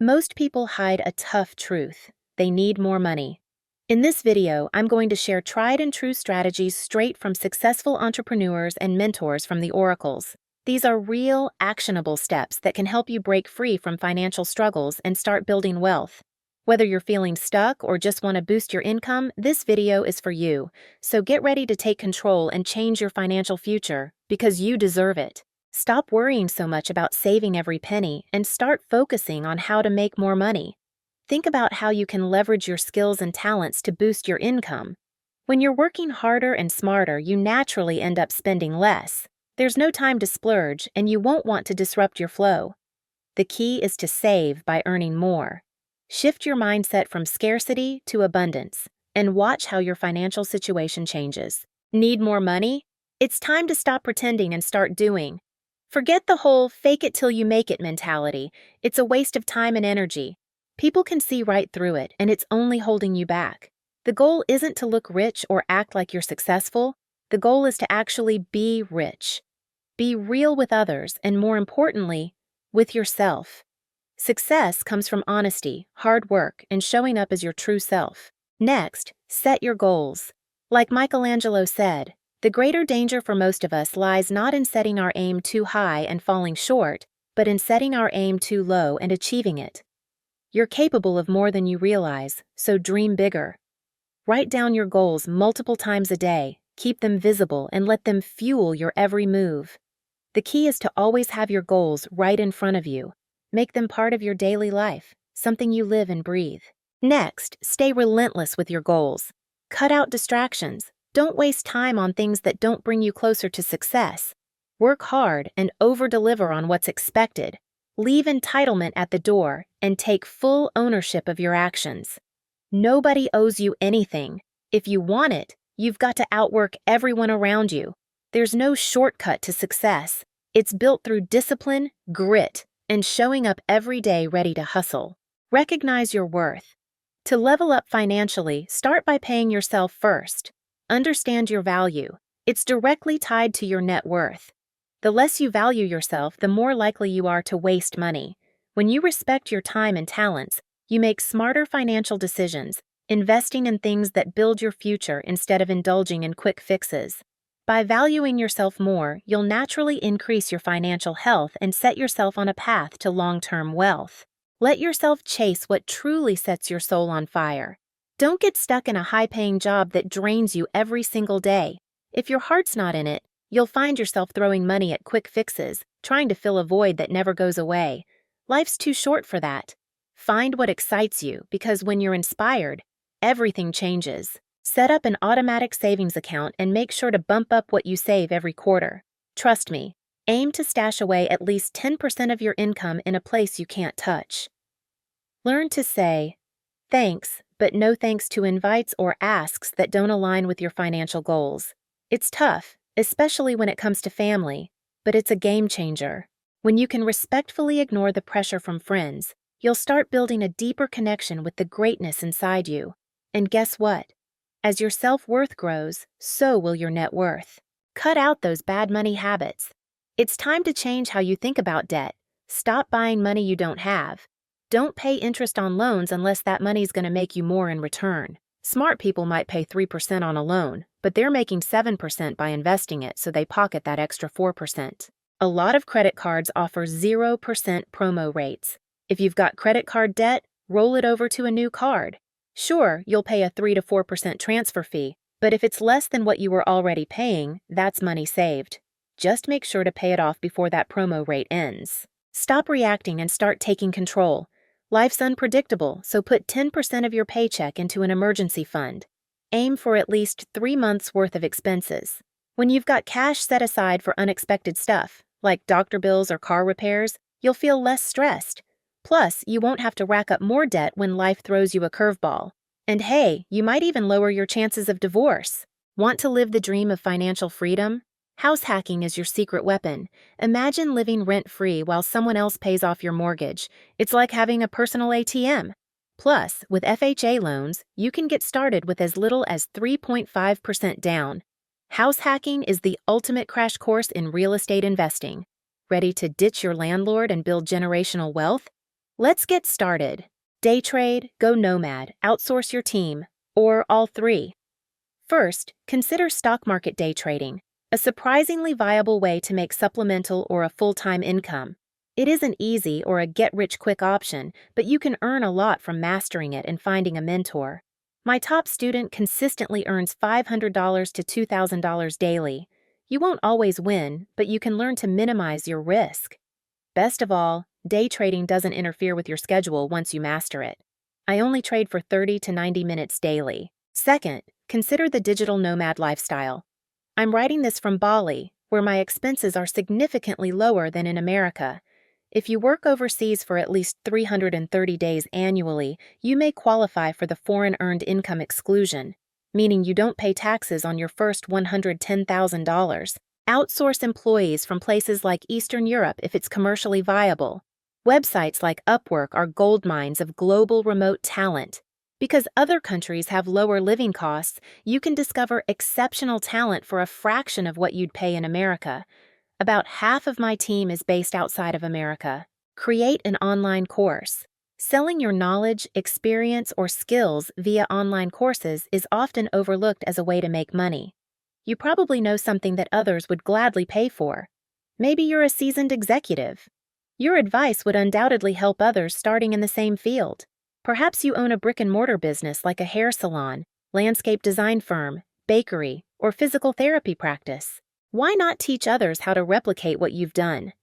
Most people hide a tough truth. They need more money. In this video, I'm going to share tried and true strategies straight from successful entrepreneurs and mentors from the oracles. These are real, actionable steps that can help you break free from financial struggles and start building wealth. Whether you're feeling stuck or just want to boost your income, this video is for you. So get ready to take control and change your financial future, because you deserve it. Stop worrying so much about saving every penny and start focusing on how to make more money. Think about how you can leverage your skills and talents to boost your income. When you're working harder and smarter, you naturally end up spending less. There's no time to splurge, and you won't want to disrupt your flow. The key is to save by earning more. Shift your mindset from scarcity to abundance, and watch how your financial situation changes. Need more money? It's time to stop pretending and start doing. Forget the whole fake it till you make it mentality. It's a waste of time and energy. People can see right through it, and it's only holding you back. The goal isn't to look rich or act like you're successful. The goal is to actually be rich. Be real with others, and more importantly, with yourself. Success comes from honesty, hard work, and showing up as your true self. Next, set your goals. Like Michelangelo said, the greater danger for most of us lies not in setting our aim too high and falling short, but in setting our aim too low and achieving it. You're capable of more than you realize, so dream bigger. Write down your goals multiple times a day, keep them visible, and let them fuel your every move. The key is to always have your goals right in front of you. Make them part of your daily life, something you live and breathe. Next, stay relentless with your goals. Cut out distractions. Don't waste time on things that don't bring you closer to success. Work hard and over-deliver on what's expected. Leave entitlement at the door and take full ownership of your actions. Nobody owes you anything. If you want it, you've got to outwork everyone around you. There's no shortcut to success. It's built through discipline, grit, and showing up every day ready to hustle. Recognize your worth. To level up financially, start by paying yourself first. Understand your value. It's directly tied to your net worth. The less you value yourself, the more likely you are to waste money. When you respect your time and talents, you make smarter financial decisions, investing in things that build your future instead of indulging in quick fixes. By valuing yourself more, you'll naturally increase your financial health and set yourself on a path to long-term wealth. Let yourself chase what truly sets your soul on fire. Don't get stuck in a high-paying job that drains you every single day. If your heart's not in it, you'll find yourself throwing money at quick fixes, trying to fill a void that never goes away. Life's too short for that. Find what excites you, because when you're inspired, everything changes. Set up an automatic savings account and make sure to bump up what you save every quarter. Trust me, aim to stash away at least 10% of your income in a place you can't touch. Learn to say, thanks, but no thanks to invites or asks that don't align with your financial goals. It's tough, especially when it comes to family, but it's a game changer. When you can respectfully ignore the pressure from friends, you'll start building a deeper connection with the greatness inside you. And guess what? As your self-worth grows, so will your net worth. Cut out those bad money habits. It's time to change how you think about debt. Stop buying money you don't have. Don't pay interest on loans unless that money's going to make you more in return. Smart people might pay 3% on a loan, but they're making 7% by investing it, so they pocket that extra 4%. A lot of credit cards offer 0% promo rates. If you've got credit card debt, roll it over to a new card. Sure, you'll pay a 3 to 4% transfer fee, but if it's less than what you were already paying, that's money saved. Just make sure to pay it off before that promo rate ends. Stop reacting and start taking control. Life's unpredictable, so put 10% of your paycheck into an emergency fund. Aim for at least 3 months' worth of expenses. When you've got cash set aside for unexpected stuff, like doctor bills or car repairs, you'll feel less stressed. Plus, you won't have to rack up more debt when life throws you a curveball. And hey, you might even lower your chances of divorce. Want to live the dream of financial freedom? House hacking is your secret weapon. Imagine living rent-free while someone else pays off your mortgage. It's like having a personal ATM. Plus, with FHA loans, you can get started with as little as 3.5% down. House hacking is the ultimate crash course in real estate investing. Ready to ditch your landlord and build generational wealth? Let's get started. Day trade, go nomad, outsource your team, or all three. First, consider stock market day trading, a surprisingly viable way to make supplemental or a full-time income. It isn't easy or a get-rich-quick option, but you can earn a lot from mastering it and finding a mentor. My top student consistently earns $500 to $2,000 daily. You won't always win, but you can learn to minimize your risk. Best of all, day trading doesn't interfere with your schedule once you master it. I only trade for 30 to 90 minutes daily. Second, consider the digital nomad lifestyle. I'm writing this from Bali, where my expenses are significantly lower than in America. If you work overseas for at least 330 days annually, you may qualify for the foreign earned income exclusion, meaning you don't pay taxes on your first $110,000. Outsource employees from places like Eastern Europe if it's commercially viable. Websites like Upwork are gold mines of global remote talent. Because other countries have lower living costs, you can discover exceptional talent for a fraction of what you'd pay in America. About half of my team is based outside of America. Create an online course. Selling your knowledge, experience, or skills via online courses is often overlooked as a way to make money. You probably know something that others would gladly pay for. Maybe you're a seasoned executive. Your advice would undoubtedly help others starting in the same field. Perhaps you own a brick-and-mortar business like a hair salon, landscape design firm, bakery, or physical therapy practice. Why not teach others how to replicate what you've done?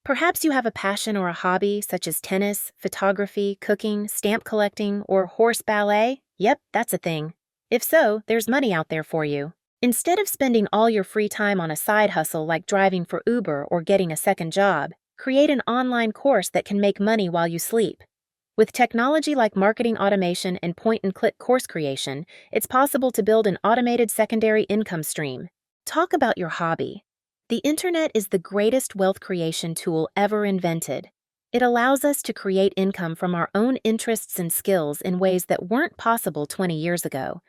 Perhaps you have a passion or a hobby such as tennis, photography, cooking, stamp collecting, or horse ballet? Yep, that's a thing. If so, there's money out there for you. Instead of spending all your free time on a side hustle like driving for Uber or getting a second job, create an online course that can make money while you sleep. With technology like marketing automation and point-and-click course creation, it's possible to build an automated secondary income stream. Talk about your hobby. The internet is the greatest wealth creation tool ever invented. It allows us to create income from our own interests and skills in ways that weren't possible 20 years ago.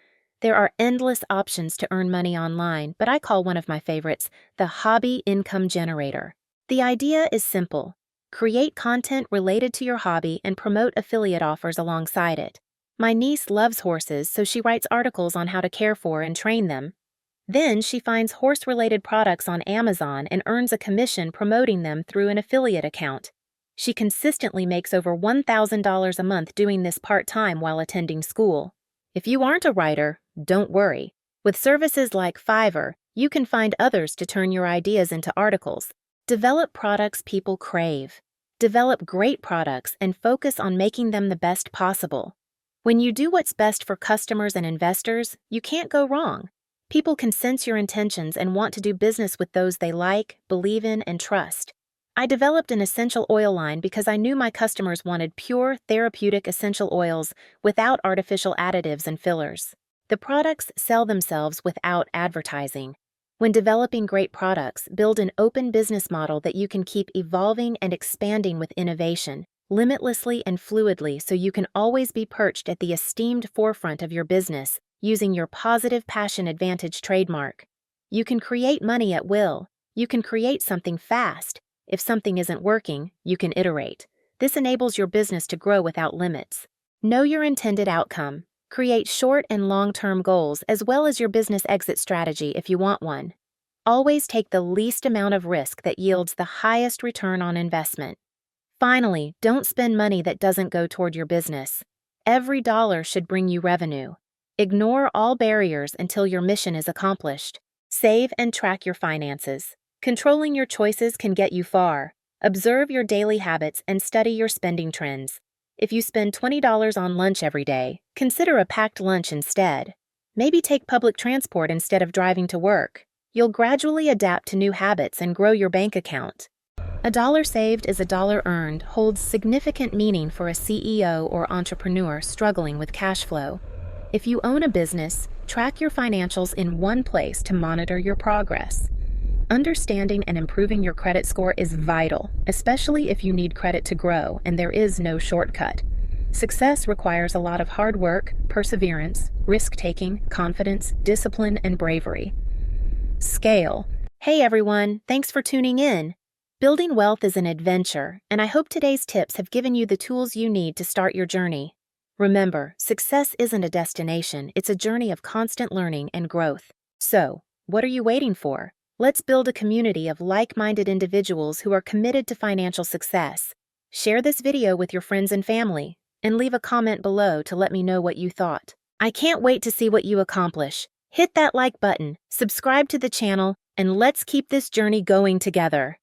There are endless options to earn money online, but I call one of my favorites the hobby income generator. The idea is simple. Create content related to your hobby and promote affiliate offers alongside it. My niece loves horses, so she writes articles on how to care for and train them. Then she finds horse-related products on Amazon and earns a commission promoting them through an affiliate account. She consistently makes over $1,000 a month doing this part-time while attending school. If you aren't a writer, don't worry. With services like Fiverr, you can find others to turn your ideas into articles. Develop products people crave. Develop great products and focus on making them the best possible. When you do what's best for customers and investors, you can't go wrong. People can sense your intentions and want to do business with those they like, believe in, and trust. I developed an essential oil line because I knew my customers wanted pure, therapeutic essential oils without artificial additives and fillers. The products sell themselves without advertising. When developing great products, build an open business model that you can keep evolving and expanding with innovation, limitlessly and fluidly, so you can always be perched at the esteemed forefront of your business using your positive passion advantage trademark. You can create money at will. You can create something fast. If something isn't working, you can iterate. This enables your business to grow without limits. Know your intended outcome. Create short and long-term goals as well as your business exit strategy if you want one. Always take the least amount of risk that yields the highest return on investment. Finally, don't spend money that doesn't go toward your business. Every dollar should bring you revenue. Ignore all barriers until your mission is accomplished. Save and track your finances. Controlling your choices can get you far. Observe your daily habits and study your spending trends. If you spend $20 on lunch every day, consider a packed lunch instead. Maybe take public transport instead of driving to work. You'll gradually adapt to new habits and grow your bank account. A dollar saved is a dollar earned holds significant meaning for a CEO or entrepreneur struggling with cash flow. If you own a business, track your financials in one place to monitor your progress. Understanding and improving your credit score is vital, especially if you need credit to grow and there is no shortcut. Success requires a lot of hard work, perseverance, risk-taking, confidence, discipline, and bravery. Scale. Hey everyone, thanks for tuning in. Building wealth is an adventure, and I hope today's tips have given you the tools you need to start your journey. Remember, success isn't a destination, it's a journey of constant learning and growth. So, what are you waiting for? Let's build a community of like-minded individuals who are committed to financial success. Share this video with your friends and family, and leave a comment below to let me know what you thought. I can't wait to see what you accomplish. Hit that like button, subscribe to the channel, and let's keep this journey going together.